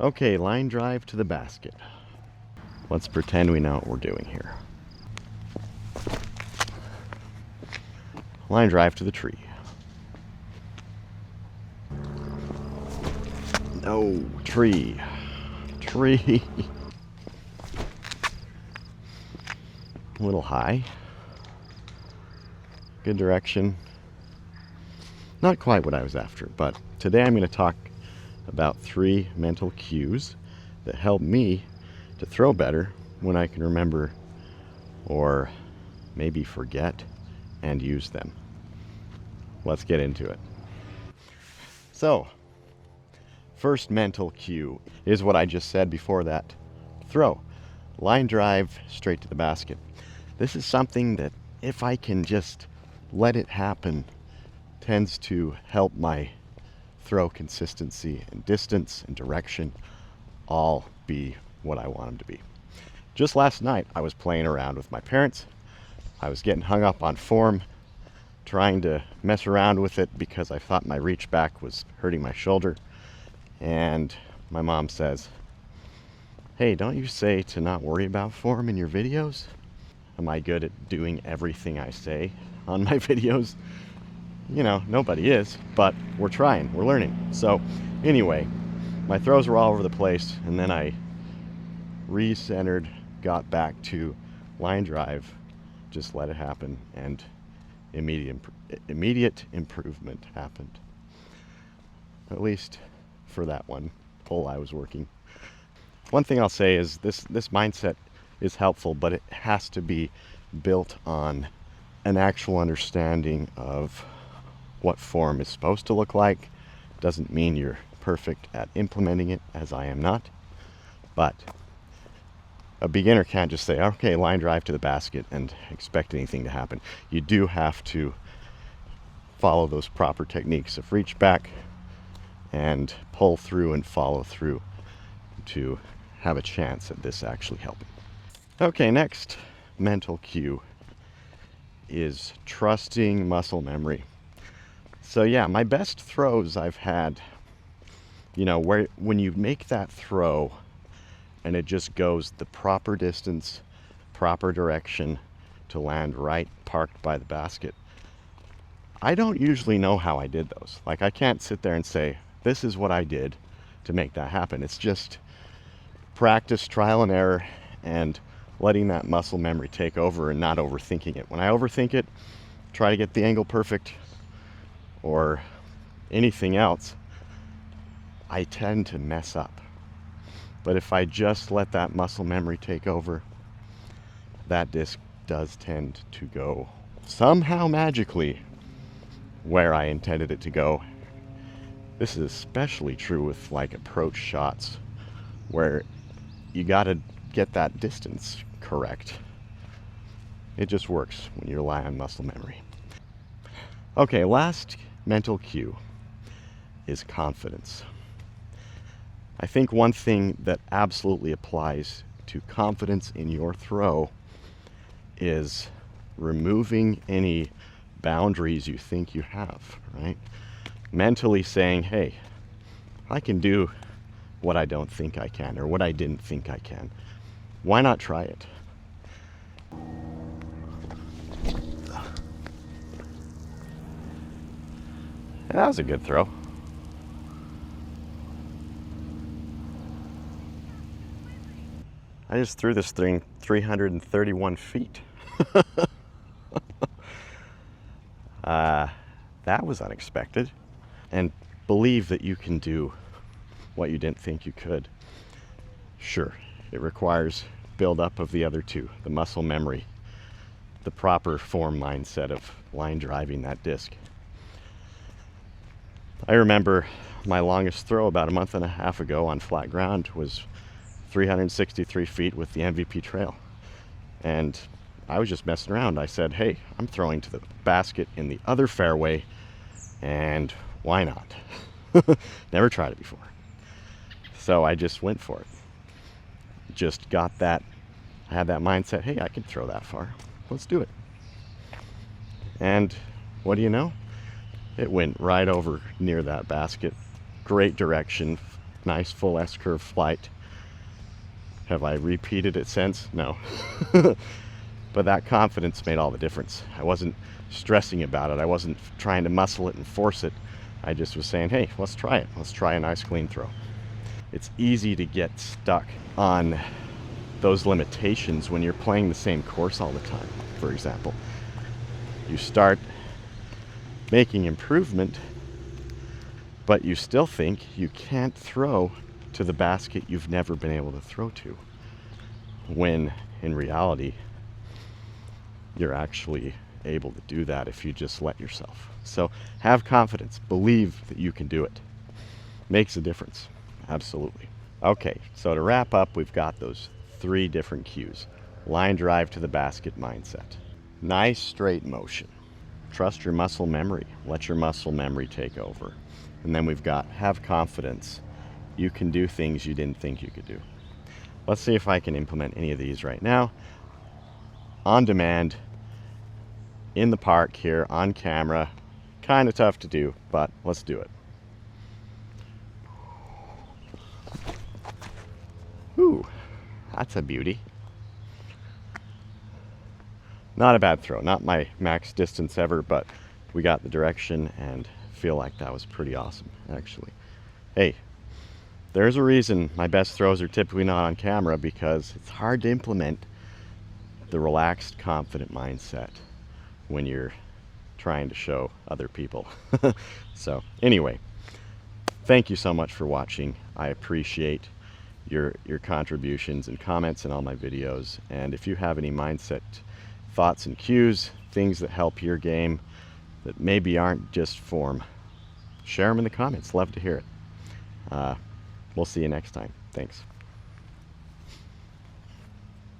Okay, line drive to the basket. Let's pretend we know what we're doing here. Line drive to the tree. No, tree. Tree. A little high. Good direction. Not quite what I was after, but today I'm going to talk about 3 mental cues that help me to throw better when I can remember or maybe forget and use them. Let's get into it. So, first mental cue is what I just said before that. Throw. Line drive straight to the basket. This is something that if I can just let it happen, tends to help my throw consistency and distance and direction all be what I want them to be. Just last night I was playing around with my parents. I was getting hung up on form, trying to mess around with it because I thought my reach back was hurting my shoulder. And my mom says, "Hey, don't you say to not worry about form in your videos?" Am I good at doing everything I say on my videos? You know, nobody is, but we're trying, we're learning. So anyway, my throws were all over the place, and then I re-centered, got back to line drive, just let it happen, and immediate improvement happened. At least for that one hole I was working. One thing I'll say is this mindset is helpful, but it has to be built on an actual understanding of what form is supposed to look like. Doesn't mean you're perfect at implementing it, as I am not, but a beginner can't just say, okay, line drive to the basket and expect anything to happen. You do have to follow those proper techniques of reach back and pull through and follow through to have a chance at this actually helping. Okay, next mental cue is trusting muscle memory. So yeah, my best throws I've had, you know, when you make that throw and it just goes the proper distance, proper direction to land right parked by the basket. I don't usually know how I did those. Like, I can't sit there and say, this is what I did to make that happen. It's just practice, trial and error, and letting that muscle memory take over and not overthinking it. When I overthink it, try to get the angle perfect or anything else, I tend to mess up. But if I just let that muscle memory take over, that disc does tend to go somehow magically where I intended it to go. This is especially true with like approach shots where you gotta get that distance correct. It just works when you rely on muscle memory. Okay, last mental cue is confidence. I think one thing that absolutely applies to confidence in your throw is removing any boundaries you think you have, right? Mentally saying, hey, I can do what I don't think I can, or what I didn't think I can. Why not try it? That was a good throw. I just threw this thing 331 feet. That was unexpected. And believe that you can do what you didn't think you could. Sure, it requires build-up of the other two, the muscle memory, the proper form mindset of line driving that disc. I remember my longest throw about a month and a half ago on flat ground was 363 feet with the MVP trail. And I was just messing around. I said, hey, I'm throwing to the basket in the other fairway, and why not? Never tried it before. So I just went for it. Just got that, I had that mindset, hey, I can throw that far. Let's do it. And what do you know? It went right over near that basket. Great direction, Nice full S-curve flight. Have I repeated it since? No. But that confidence made all the difference. I wasn't stressing about it. I wasn't trying to muscle it and force it. I just was saying, hey, let's try it. Let's try a nice clean throw. It's easy to get stuck on those limitations when you're playing the same course all the time. For example, you start making improvement, but you still think you can't throw to the basket you've never been able to throw to, when in reality you're actually able to do that if you just let yourself. So have confidence, believe that you can do it. Makes a difference, absolutely. Okay, so to wrap up, we've got those 3 different cues. Line drive to the basket mindset, nice straight motion, trust your muscle memory, let your muscle memory take over. And then we've got have confidence, you can do things you didn't think you could do. Let's see if I can implement any of these right now. On demand, in the park here, on camera. Kind of tough to do, but let's do it. Ooh, that's a beauty. Not a bad throw, not my max distance ever, but we got the direction and feel like that was pretty awesome, actually. Hey, there's a reason my best throws are typically not on camera, because it's hard to implement the relaxed, confident mindset when you're trying to show other people. So anyway, thank you so much for watching. I appreciate your contributions and comments in all my videos. And if you have any mindset thoughts and cues, things that help your game that maybe aren't just form, share them in the comments. Love to hear it. We'll see you next time. Thanks.